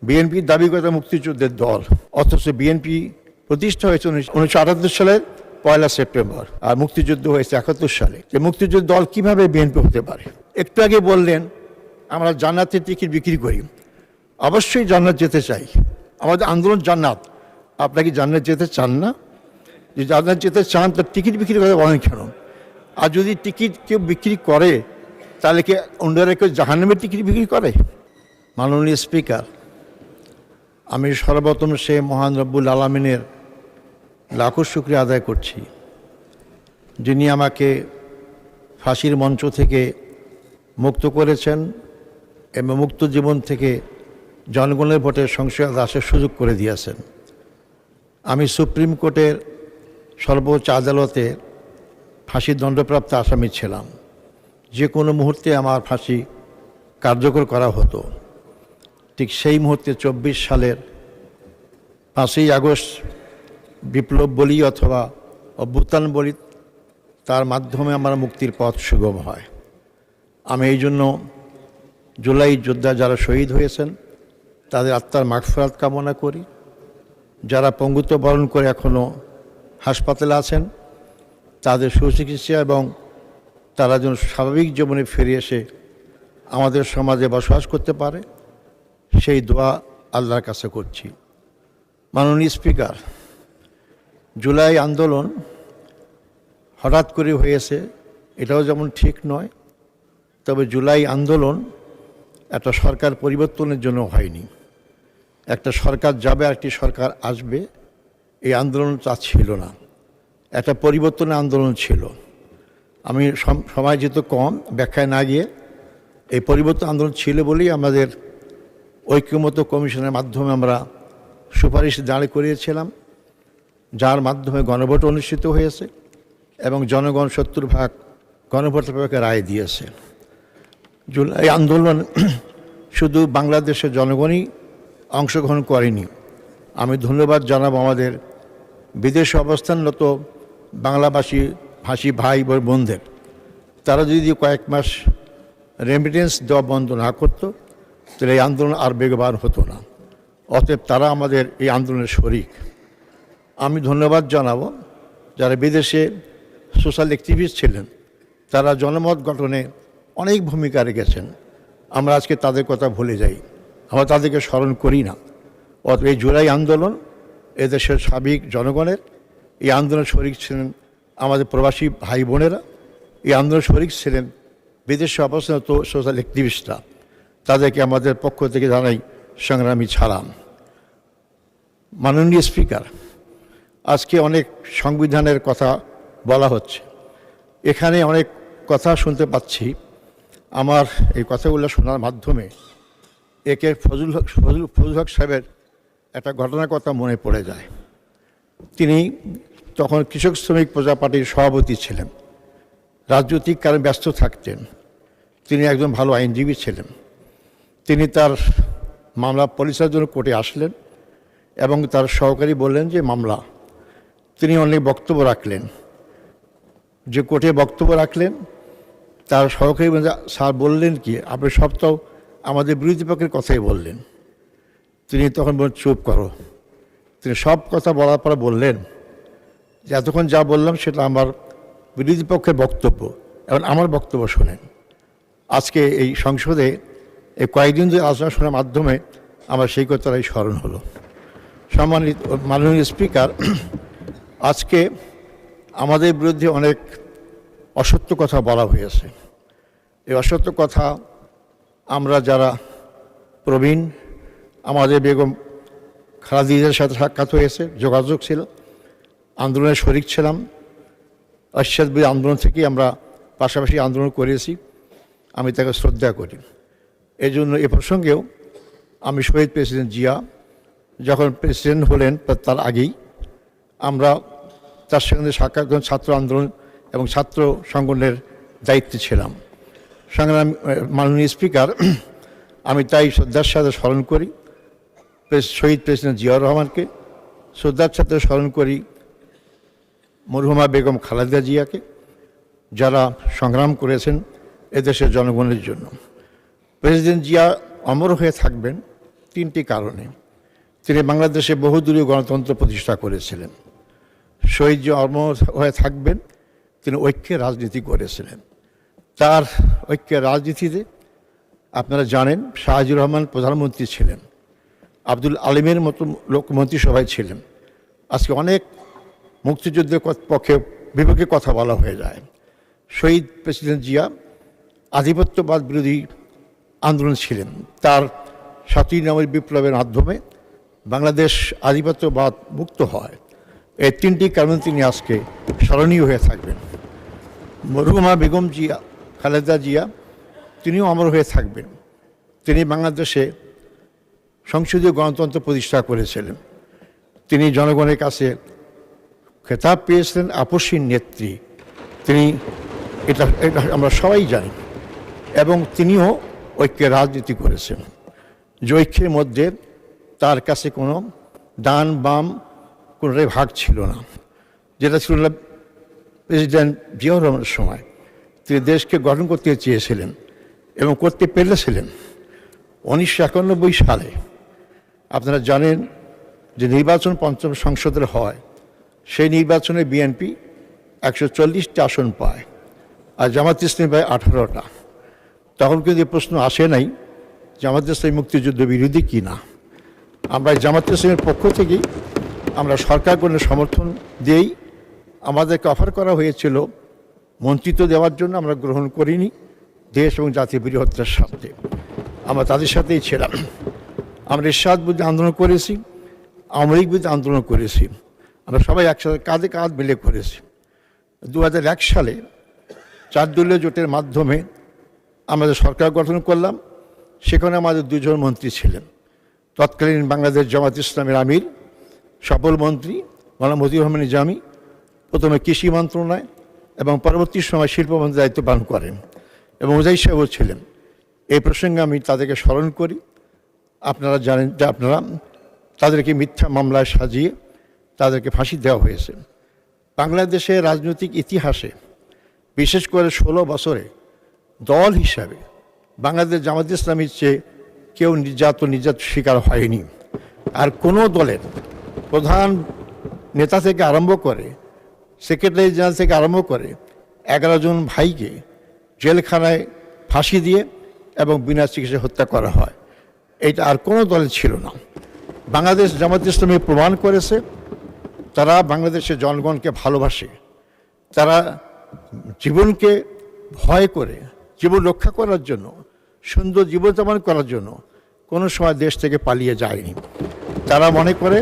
BNP দাবি করে মুক্তিযুদ্ধের দল, অথচ বিএনপি প্রতিষ্ঠা হয়েছে 1978 সালের 1 সেপ্টেম্বর, আর মুক্তিযুদ্ধ হয়েছে 71 সালে। যে মুক্তিযুদ্ধ দল কিভাবে বিএনপি হতে পারে? একটু আগে বললেন আমরা জান্নাতের টিকিট বিক্রি করি। অবশ্যই জান্নাত যেতে চাই, আমাদের আন্দোলন জান্নাত। আপনারা কি জান্নাত যেতে চান না? যে জান্নাত যেতে চান তার টিকিট বিক্রি করে বলেন কেন? আর যদি টিকিট কেউ বিক্রি করে তাহলে কি অন্যরা কেউ জাহান্নামের টিকিট বিক্রি করে? মাননীয় স্পিকার, আমি সর্বপ্রথম সে মহান রব্বুল আলামিনের লাখো শুকরিয়া আদায় করছি, যিনি আমাকে ফাঁসির মঞ্চ থেকে মুক্ত করেছেন এবং মুক্ত জীবন থেকে জনগণের ভোটে সংসদে আসার সুযোগ করে দিয়েছেন। আমি সুপ্রিম কোর্টের সর্বোচ্চ আদালতে ফাঁসির দণ্ডপ্রাপ্ত আসামি ছিলাম। যে কোনো মুহূর্তে আমার ফাঁসি কার্যকর করা হতো। ঠিক সেই মুহূর্তে 24 সালের 5ই আগস্ট বিপ্লব বলি অথবা অভ্যুত্থান বলি, তার মাধ্যমে আমার মুক্তির পথ সুগম হয়। আমি এই জন্য জুলাই যোদ্ধা যারা শহীদ হয়েছেন তাদের আত্মার মাগফিরাত কামনা করি। যারা পঙ্গুত্ব বরণ করে এখনও হাসপাতালে আছেন তাদের সুচিকিৎসা এবং তারা যেন স্বাভাবিক জীবনে ফিরে এসে আমাদের সমাজে বসবাস করতে পারে, সেই দোয়া আল্লাহর কাছে করছি। মাননীয় স্পিকার, জুলাই আন্দোলন হঠাৎ করে হয়েছে এটাও যেমন ঠিক নয়, তবে জুলাই আন্দোলন একটা সরকার পরিবর্তনের জন্য হয়নি। একটা সরকার যাবে আর একটি সরকার আসবে, এই আন্দোলন তা ছিল না, একটা পরিবর্তনের আন্দোলন ছিল। আমি সময় যেহেতু কম, ব্যাখ্যায় না গিয়ে এই পরিবর্তন আন্দোলন ছিল বলেই আমাদের ঐক্যমত্য কমিশনের মাধ্যমে আমরা সুপারিশ দাঁড় করিয়েছিলাম, যার মাধ্যমে গণভোট অনুষ্ঠিত হয়েছে এবং জনগণ 70% গণভোটের পক্ষে রায় দিয়েছে। জুলাই আন্দোলন শুধু বাংলাদেশের জনগণই অংশগ্রহণ করেনি। আমি ধন্যবাদ জানাবো আমাদের বিদেশে অবস্থানরত বাংলাভাষী ভাই বোনদের। তারা যদি কয়েক মাস রেমিটেন্স দেওয়া বন্ধ না করতো তাহলে এই আন্দোলন আর বেগবান হতো না। অতএব তারা আমাদের এই আন্দোলনের শরিক। আমি ধন্যবাদ জানাবো যারা বিদেশে সোশ্যাল অ্যাক্টিভিস্ট ছিলেন, তারা জনমত গঠনে অনেক ভূমিকা রেখেছেন। আমরা আজকে তাদের কথা ভুলে যাই, আমরা তাদেরকে স্মরণ করি না। অতএব এই জুলাই আন্দোলন এদেশের সাবেক জনগণের, এই আন্দোলন শরিক ছিলেন আমাদের প্রবাসী ভাই বোনেরা, এই আন্দোলন শরিক ছিলেন বিদেশে অবস্থানত সোশ্যাল অ্যাক্টিভিস্টরা। তাদেরকে আমাদের পক্ষ থেকে জানাই সংগ্রামী সালাম। মাননীয় স্পিকার, আজকে অনেক সংবিধানের কথা বলা হচ্ছে, এখানে অনেক কথা শুনতে পাচ্ছি। আমার এই কথাগুলো শোনার মাধ্যমে একে ফজল হক সাহেবের একটা ঘটনার কথা মনে পড়ে যায়। তিনি তখন কৃষক শ্রমিক প্রজা পার্টির সভাপতি ছিলেন, রাজনৈতিক কারণে ব্যস্ত থাকতেন। তিনি একজন ভালো আইনজীবী ছিলেন। তিনি তার মামলা পরিচালনার জন্য কোর্টে আসলেন এবং তার সহকারী বললেন যে মামলা। তিনি অনেক বক্তব্য রাখলেন, যে কোর্টে বক্তব্য রাখলেন তার সহকারী স্যার বললেন কি, আপনি সব তো আমাদের বিরোধী পক্ষের কথাই বললেন। তিনি তখন বললেন চুপ করো। তিনি সব কথা বলার পরে বললেন যে এতক্ষণ যা বললাম সেটা আমার বিরোধী পক্ষের বক্তব্য, এবং আমার বক্তব্য শোনেন। আজকে এই সংসদে এই কয়েকদিন ধরে আলোচনা শোনার মাধ্যমে আমার সেই কথাটাই স্মরণ হলো। সম্মানিত মাননীয় স্পিকার, আজকে আমাদের বিরুদ্ধে অনেক অসত্য কথা বলা হয়েছে। এই অসত্য কথা আমরা যারা প্রবীণ, আমাদের বেগম খালেদার সাথে সাক্ষাৎ হয়েছে, যোগাযোগ ছিল, আন্দোলনের শরিক ছিলাম। অশ্বাদ আন্দোলন থেকেই আমরা পাশাপাশি আন্দোলন করেছি, আমি তাকে শ্রদ্ধা করি। এই জন্য এ প্রসঙ্গেও আমি শহীদ প্রেসিডেন্ট জিয়া যখন প্রেসিডেন্ট হলেন তার আগেই আমরা তার সঙ্গে সাক্ষাৎ ছাত্র আন্দোলন এবং ছাত্র সংগঠনের দায়িত্বে ছিলাম। সংগ্রাম মাননীয় স্পিকার, আমি তাই শ্রদ্ধার সাথে স্মরণ করি শহীদ প্রেসিডেন্ট জিয়াউর রহমানকে, শ্রদ্ধার সাথে স্মরণ করি মরহুমা বেগম খালেদা জিয়াকে, যারা সংগ্রাম করেছেন এদেশের জনগণের জন্য। প্রেসিডেন্ট জিয়া অমর হয়ে থাকবেন, তিনটি কারণে। তিনি বাংলাদেশে বহুদলীয় গণতন্ত্র প্রতিষ্ঠা করেছিলেন। শহীদ যে অমর হয়ে থাকবেন, তিনি ঐক্যের রাজনীতি করেছিলেন। তার ঐক্যের রাজনীতিতে আপনারা জানেন শাহজিবুর রহমান প্রধানমন্ত্রী ছিলেন, আব্দুল আলিমের মতো লোক মন্ত্রিসভায় ছিলেন। আজকে অনেক মুক্তিযুদ্ধের পক্ষে বিপক্ষে কথা বলা হয়ে যায়। শহীদ প্রেসিডেন্ট জিয়া আধিপত্যবাদ বিরোধী আন্দোলন ছিলেন। তার ৭ই নভেম্বর বিপ্লবের মাধ্যমে বাংলাদেশ আধিপত্যবাদ মুক্ত হয়। এই তিনটি কারণে তিনি আজকে স্মরণীয় হয়ে থাকবেন। মরহুমা বেগম জিয়া, খালেদা জিয়া, তিনিও অমর হয়ে থাকবেন। তিনি বাংলাদেশে সংসদীয় গণতন্ত্র প্রতিষ্ঠা করেছিলেন। তিনি জনগণের কাছে খেতাব পেয়েছিলেন আপসীর নেত্রী। তিনি এটা আমরা সবাই জানি। এবং তিনিও ঐক্যের রাজনীতি করেছেন, যে ঐক্যের মধ্যে তার কাছে কোনো ডান বাম কোনোটাই ভাগ ছিল না, যেটা ছিল না প্রেসিডেন্ট জিয়াউর রহমানের সময়। তিনি দেশকে গঠন করতে চেয়েছিলেন এবং করতে পেরেছিলেন। 1991 সালে আপনারা জানেন যে নির্বাচন পঞ্চম সংসদের হয়। সেই নির্বাচনে বিএনপি 140টা আসন পায় আর জামাত ইসলামী পায় 18টা। তখন কিন্তু এই প্রশ্ন আসে নাই জামাত ইসলামী মুক্তিযুদ্ধ বিরোধী কি না। আমরা জামাত ইসলামের পক্ষ থেকেই আমরা সরকার গঠনের সমর্থন দিয়েই আমাদেরকে অফার করা হয়েছিল মন্ত্রিত্ব দেওয়ার জন্য। আমরা গ্রহণ করিনি। দেশ এবং জাতীয় বৃহত্তর স্বার্থে আমরা তাদের সাথেই ছিলাম। আমরা এরশাদ বিরুদ্ধে আন্দোলন করেছি, আওয়ামী লীগ বিরুদ্ধে আন্দোলন করেছি। আমরা সবাই একসাথে কাঁধে কাঁধ মিলে করেছি। 2001 সালে 4 দলীয় জোটের মাধ্যমে আমাদের সরকার গঠন করলাম। সেখানে আমাদের 2 জন মন্ত্রী ছিলেন। তৎকালীন বাংলাদেশ জামাত ইসলামের আমির সফল মন্ত্রী মাওলানা মতিউর রহমান নিজামী প্রথমে কৃষি মন্ত্রণালয় এবং পরবর্তী সময় শিল্প মন্ত্রীর দায়িত্ব পালন করেন এবং ওজাই সাহেবও ছিলেন। এই প্রসঙ্গে আমি তাদেরকে স্মরণ করি। আপনারা জানেন যে আপনারা তাদেরকে মিথ্যা মামলায় সাজিয়ে তাদেরকে ফাঁসি দেওয়া হয়েছে। বাংলাদেশের রাজনৈতিক ইতিহাসে বিশেষ করে 16 বছরে দল হিসাবে বাংলাদেশ জামাত ইসলামীর চেয়ে কেউ নির্যাতন শিকার হয়নি। আর কোনো দলের প্রধান নেতা থেকে আরম্ভ করে সেক্রেটারি জেনারেল থেকে আরম্ভ করে 11 জন ভাইকে জেলখানায় ফাঁসি দিয়ে এবং বিনা চিকিৎসায় হত্যা করা হয়। এইটা আর কোনো দলের ছিল না। বাংলাদেশ জামাত ইসলামী প্রমাণ করেছে তারা বাংলাদেশের জনগণকে ভালোবাসে। তারা জীবনকে ভয় করে জীবন রক্ষা করার জন্য, সুন্দর জীবনযাপন করার জন্য কোনো সময় দেশ থেকে পালিয়ে যায়নি। তারা মনে করে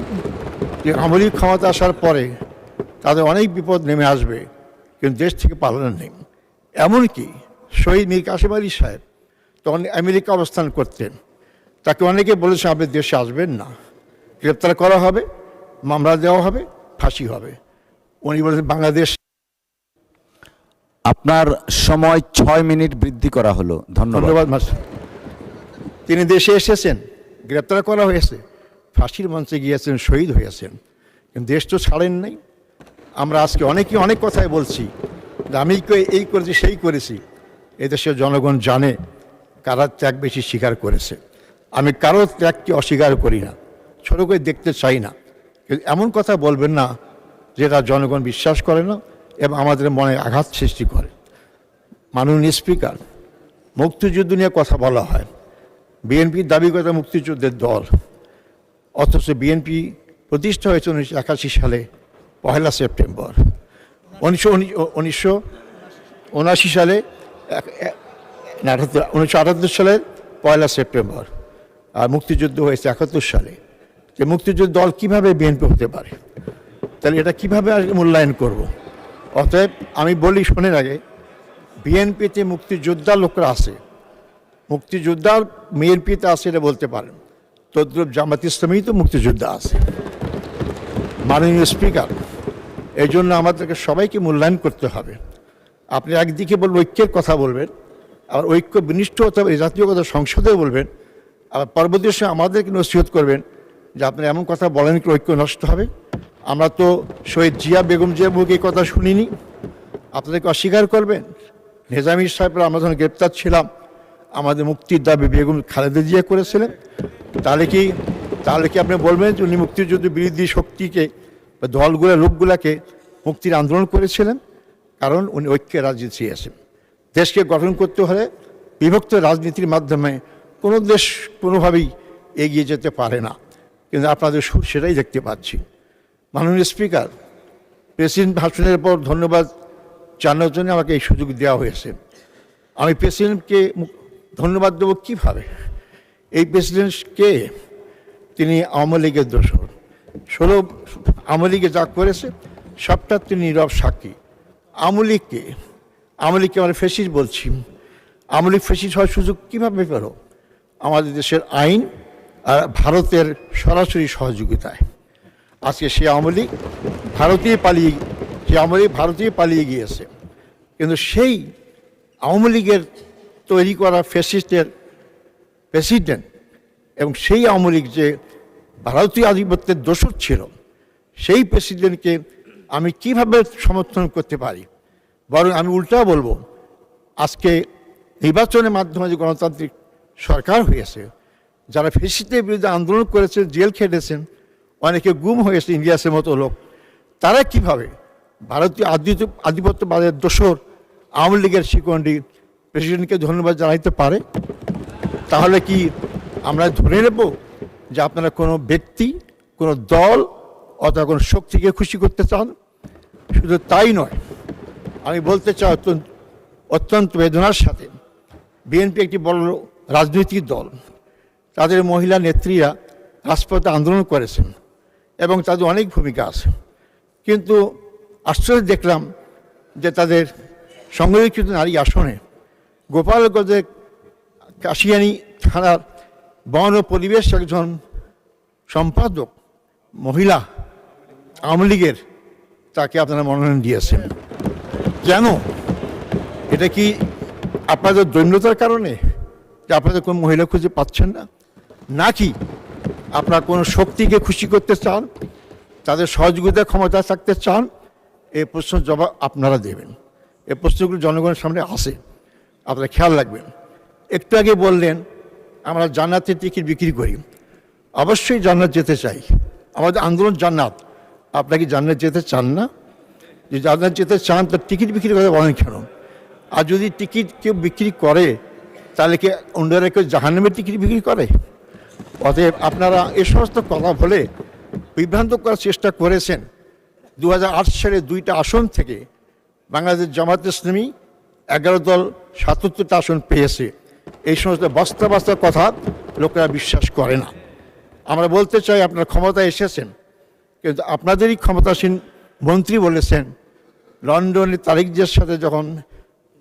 যে আমলি ক্ষমতা আসার পরে তাদের অনেক বিপদ নেমে আসবে, কিন্তু দেশ থেকে পালানোর নেই। এমনকি শহীদ মীর কাসেম আলী সাহেব তখন আমেরিকা অবস্থান করতেন। তাকে অনেকে বলেছে আপনি দেশে আসবেন না, গ্রেপ্তার করা হবে, মামলা দেওয়া হবে, ফাঁসি হবে। উনি বলেছেন বাংলাদেশ। আপনার সময় 6 মিনিট বৃদ্ধি করা হলো। ধন্যবাদ। তিনি দেশে এসেছেন, গ্রেপ্তার করা হয়েছে, ফাঁসির মঞ্চে গিয়েছেন, শহীদ হয়েছেন, কিন্তু দেশ তো ছাড়েন নাই। আমরা আজকে অনেকেই অনেক কথাই বলছি যে আমি এই করেছি সেই করেছি। এদেশের জনগণ জানে কারা ত্যাগ বেশি স্বীকার করেছে। আমি কারো ত্যাগকে অস্বীকার করি না, ছোট করে দেখতে চাই না, কিন্তু এমন কথা বলবেন না যেটা জনগণ বিশ্বাস করে না এবং আমাদের মনে আঘাত সৃষ্টি করে। মাননীয় স্পিকার, মুক্তিযুদ্ধ নিয়ে কথা বলা হয়। বিএনপির দাবি করে মুক্তিযুদ্ধের দল, অথচ বিএনপি প্রতিষ্ঠা হয়েছে 1981 সালে 1 সেপ্টেম্বর। 1979 সালে 1978 সালের 1 সেপ্টেম্বর। আর মুক্তিযুদ্ধ হয়েছে 71 সালে। যে মুক্তিযুদ্ধ দল কীভাবে বিএনপি হতে পারে? তাহলে এটা কীভাবে মূল্যায়ন করব? অতএব আমি বলি, শোনেন আগে, বিএনপিতে মুক্তিযোদ্ধার লোকরা আছে, মুক্তিযোদ্ধার বিএনপিতে আছে এটা বলতে পারেন। তদ্রুপ জামাত ইসলামী তো মুক্তিযোদ্ধা আছে। মাননীয় স্পিকার, এই জন্য আমাদেরকে সবাইকে মূল্যায়ন করতে হবে। আপনি একদিকে বলবেন ঐক্যের কথা বলবেন, আবার ঐক্য বিনিষ্ট হতে হবে জাতীয় কথা সংসদেও বলবেন, আবার পরবর্তী সময় আমাদেরকে নসিহত করবেন যে আপনি এমন কথা বলেন কি ঐক্য নষ্ট হবে। আমরা তো শহীদ জিয়া বেগম জিয়ার মুখে এই কথা শুনিনি, আপনাদেরকে অস্বীকার করবেন? নিজামী সাহেবরা আমরা যখন গ্রেপ্তার ছিলাম আমাদের মুক্তির দাবি বেগম খালেদা জিয়া করেছিলেন। তাহলে কি আপনি বলবেন যে উনি মুক্তিযুদ্ধ বিরোধী শক্তিকে বা লোকগুলাকে মুক্তির আন্দোলন করেছিলেন? কারণ উনি ঐক্যের রাজনীতি চেয়েছেন। দেশকে গঠন করতে হলে বিভক্ত রাজনীতির মাধ্যমে কোনো দেশ কোনোভাবেই এগিয়ে যেতে পারে না। কিন্তু আপনাদের সুর সেটাই দেখতে পাচ্ছি। মাননীয় স্পিকার, প্রেসিডেন্ট ভাষণের পর ধন্যবাদ জানানোর জন্য আমাকে এই সুযোগ দেওয়া হয়েছে। আমি প্রেসিডেন্টকে ধন্যবাদ দেবো কীভাবে? এই প্রেসিডেন্টকে তিনি আওয়ামী লীগের দোসর, আওয়ামী লীগে যা করেছে সবটা তিনি নীরব সাক্ষী। আওয়ামী লীগকে আমরা ফেসিস্ট বলছি। আওয়ামী লীগ ফেসিস্ট হওয়ার সুযোগ কীভাবে পেল? আমাদের দেশের আইন আর ভারতের সরাসরি সহযোগিতায়। আজকে সে আওয়ামী লীগ ভারতীয় পালিয়ে গিয়েছে। কিন্তু সেই আওয়ামী লীগের তৈরি করা ফ্যাসিস্টের প্রেসিডেন্ট এবং সেই আওয়ামী লীগ যে ভারতীয় আধিপত্যের দোসর ছিল, সেই প্রেসিডেন্টকে আমি কিভাবে সমর্থন করতে পারি? বরং আমি উল্টা বলবো, আজকে নির্বাচনের মাধ্যমে যে গণতান্ত্রিক সরকার হয়েছে, যারা ফ্যাসিস্টের বিরুদ্ধে আন্দোলন করেছেন, জেল খেটেছেন, অনেকে গুম হয়েছে, ইলিয়াসের মতো লোক, তারা কিভাবে ভারতীয় আধিপত্যবাদের দোসর আওয়ামী লীগের শিকন্ডি প্রেসিডেন্টকে ধন্যবাদ জানাইতে পারে? তাহলে কি আমরা ধরে নেব যে আপনারা কোনো ব্যক্তি, কোনো দল অথবা কোনো শক্তিকে খুশি করতে চান? শুধু তাই নয়, আমি বলতে চাই অত্যন্ত বেদনার সাথে, বিএনপি একটি বড় রাজনৈতিক দল, তাদের মহিলা নেত্রীরা রাজপথে আন্দোলন করেছেন এবং তাদের অনেক ভূমিকা আছে। কিন্তু আশ্চর্য দেখলাম যে তাদের সংরক্ষিত নারী আসনে গোপালগঞ্জের কাশিয়ানী থানার বন ও পরিবেশ একজন সম্পাদক মহিলা আওয়ামী লীগের, তাকে আপনারা মনোনয়ন দিয়েছেন। কেন? এটা কি আপনাদের দৈন্যতার কারণে যে আপনাদের কোনো মহিলা খুঁজে পাচ্ছেন না, নাকি আপনারা কোনো শক্তিকে খুশি করতে চান, তাদের সহযোগিতার ক্ষমতা থাকতে চান? এই প্রশ্নের জবাব আপনারা দেবেন। এই প্রশ্নগুলো জনগণের সামনে আসে, আপনারা খেয়াল রাখবেন। একটু আগে বললেন আমরা জান্নাতের টিকিট বিক্রি করি। অবশ্যই জান্নাত যেতে চাই, আমাদের আন্দোলন জান্নাত। আপনারা কি জান্নাত যেতে চান না? যে জান্নাত যেতে চান তার টিকিট বিক্রি করে বলেন কেন? আর যদি টিকিট কেউ বিক্রি করে, তাহলে কি অন্যরা কেউ জাহান্নামের টিকিট বিক্রি করে? অতএব আপনারা এ সমস্ত কথা বলে বিভ্রান্ত করার চেষ্টা করেছেন। 2008 সালে 2টা আসন থেকে বাংলাদেশ জামাত ইসলামী 11 দল 77টা আসন পেয়েছে। এই সমস্ত বস্তা কথা লোকেরা বিশ্বাস করে না। আমরা বলতে চাই, আপনারা ক্ষমতায় এসেছেন, কিন্তু আপনাদেরই ক্ষমতাসীন মন্ত্রী বলেছেন লন্ডনে তারিকদের সাথে যখন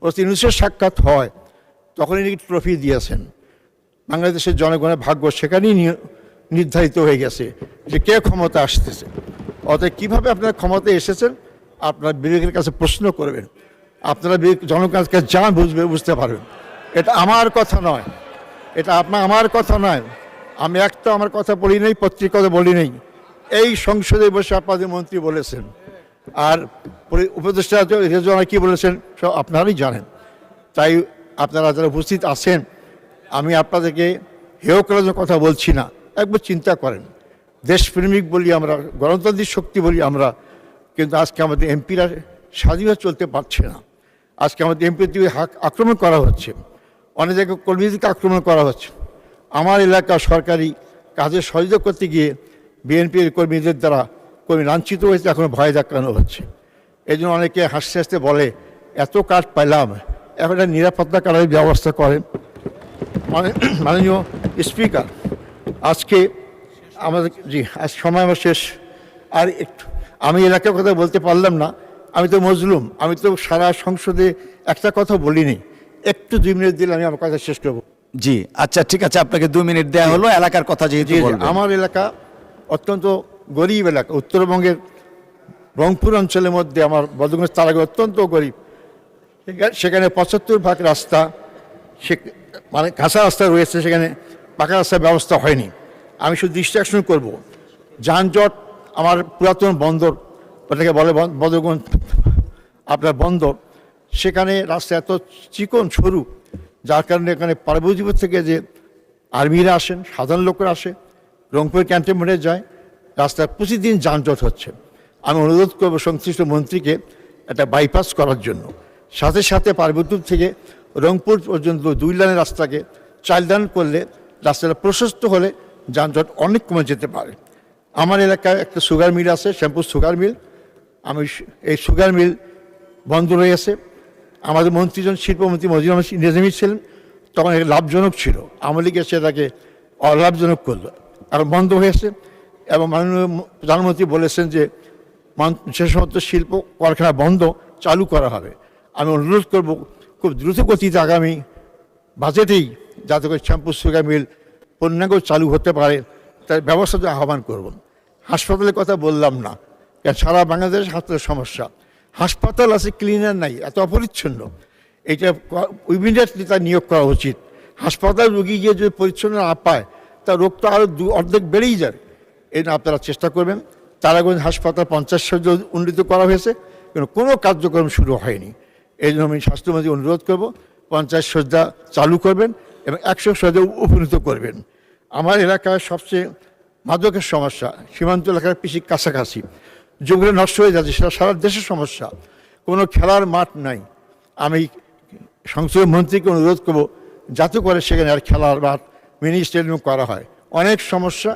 ইউনূসের সাক্ষাৎ হয় তখনই নাকি ট্রফি দিয়েছেন। বাংলাদেশের জনগণের ভাগ্য সেখানেই নির্ধারিত হয়ে গেছে যে কে ক্ষমতা আসতেছে। অতএব কীভাবে আপনারা ক্ষমতায় এসেছেন আপনারা বিবেকের কাছে প্রশ্ন করবেন। আপনারা জনগণের কাছে যা বুঝতে পারবেন। এটা আমার কথা নয়, এটা আমার কথা নয়। আমি একটা আমার কথা বলি নেই, পত্রিকাতে বলি নেই, এই সংসদে বসে আপনাদের মন্ত্রী বলেছেন। আর উপদেষ্টা রেজওয়ানা কি বলেছেন সব আপনারাই জানেন। তাই আপনারা যারা উপস্থিত আছেন, আমি আপনাদেরকে হেয় করার জন্য কথা বলছি না। একবার চিন্তা করেন, দেশপ্রেমিক বলি আমরা, গণতান্ত্রিক শক্তি বলি আমরা, কিন্তু আজকে আমাদের এমপিরা স্বাধীনভাবে চলতে পারছে না। আজকে আমাদের এমপির দিকে আক্রমণ করা হচ্ছে, অনেক জায়গায় কর্মীদেরকে আক্রমণ করা হচ্ছে। আমার এলাকা সরকারি কাজে সহযোগিতা করতে গিয়ে বিএনপির কর্মীদের দ্বারা কর্মী লাঞ্ছিত হয়েছে, এখনও ভয় দেখানো হচ্ছে। এই জন্য অনেকে হাসতে হাসতে বলে এত কাজ পাইলাম, এখন একটা নিরাপত্তা কার্ডের ব্যবস্থা করেন। মাননীয় স্পিকার, আজকে আমাদের আজ সময় আমার শেষ। আর একটু আমি এলাকার কথা বলতে পারলাম না, আমি তো মজলুম, আমি তো সারা সংসদে একটা কথা বলিনি। একটু 2 মিনিট দিলে আমি আমার কথা শেষ করবো। জি আচ্ছা, ঠিক আছে, আপনাকে 2 মিনিট দেওয়া হলো এলাকার কথা যেহেতু বলবেন। আমার এলাকা অত্যন্ত গরিব এলাকা, উত্তরবঙ্গের রংপুর অঞ্চলের মধ্যে আমার বদরগঞ্জ তারাগঞ্জ অত্যন্ত গরিব। সেখানে 75% রাস্তা মানে কাঁচা রাস্তা রয়েছে, সেখানে পাকা রাস্তার ব্যবস্থা হয়নি। আমি শুধু দৃষ্টি আকর্ষণ করব, যানজট। আমার পুরাতন বন্দর, ওটাকে বলে বদরগঞ্জ আপনার বন্দর, সেখানে রাস্তা এত চিকন সরু, যার কারণে এখানে পার্বতীপুর থেকে যে আর্মিরা আসেন, সাধারণ লোকরা আসে, রংপুর ক্যান্টনমেন্টে যায়, রাস্তায় প্রতিদিন যানজট হচ্ছে। আমি অনুরোধ করব সংশ্লিষ্ট মন্ত্রীকে একটা বাইপাস করার জন্য, সাথে সাথে পার্বত্য থেকে রংপুর পর্যন্ত 2 লাইনের রাস্তাকে 4 লাইন করলে রাস্তাটা প্রশস্ত হলে যানজট অনেক কমে যেতে পারে। আমার এলাকায় একটা সুগার মিল আছে, শ্যামপুর সুগার মিল। এই সুগার মিল বন্ধ রয়ে আছে। আমাদের মন্ত্রীজন শিল্পমন্ত্রী মজিদুর রহমান নিজামী ছিলেন, তখন এটা লাভজনক ছিল। আওয়ামী লীগ এসে এটাকে অলাভজনক করলো, এখন বন্ধ হয়েছে। এবং মাননীয় প্রধানমন্ত্রী বলেছেন যে সে সমস্ত শিল্প কারখানা বন্ধ চালু করা হবে। আমি অনুরোধ করব খুব দ্রুত গতিতে আগামী বাজেটেই যাতে করে শ্যামপুর সুগার মিল পূর্ণাঙ্গ চালু হতে পারে তার ব্যবস্থা আহ্বান করব। হাসপাতালের কথা বললাম না, কারণ সারা বাংলাদেশ হাসপাতালের সমস্যা। হাসপাতাল আছে, ক্লিনার নাই, এত অপরিচ্ছন্ন। এটা ইমিডিয়েটলি তার নিয়োগ করা উচিত। হাসপাতাল রোগী গিয়ে যদি পরিচ্ছন্ন না পায় তার রোগ তো আরও অর্ধেক বেড়েই যাবে। এই জন্য আপনারা চেষ্টা করবেন। তারাগঞ্জ হাসপাতাল 50 শয্যা উন্নীত করা হয়েছে, কিন্তু কোনো কার্যক্রম শুরু হয়নি। এই জন্য আমি স্বাস্থ্যমন্ত্রী অনুরোধ করব 50 শয্যা চালু করবেন এবং 100 শয্যা উপনীত করবেন। আমার এলাকায় সবচেয়ে মাদকের সমস্যা, সীমান্ত এলাকার বেশি কাছাকাছি, যেগুলো নষ্ট হয়ে যাচ্ছে, সেটা সারা দেশের সমস্যা। কোনো খেলার মাঠ নাই। আমি সংসদীয় মন্ত্রীকে অনুরোধ করব যাতে করে সেখানে আর খেলার মাঠ, মিনি স্টেডিয়াম করা হয়। অনেক সমস্যা।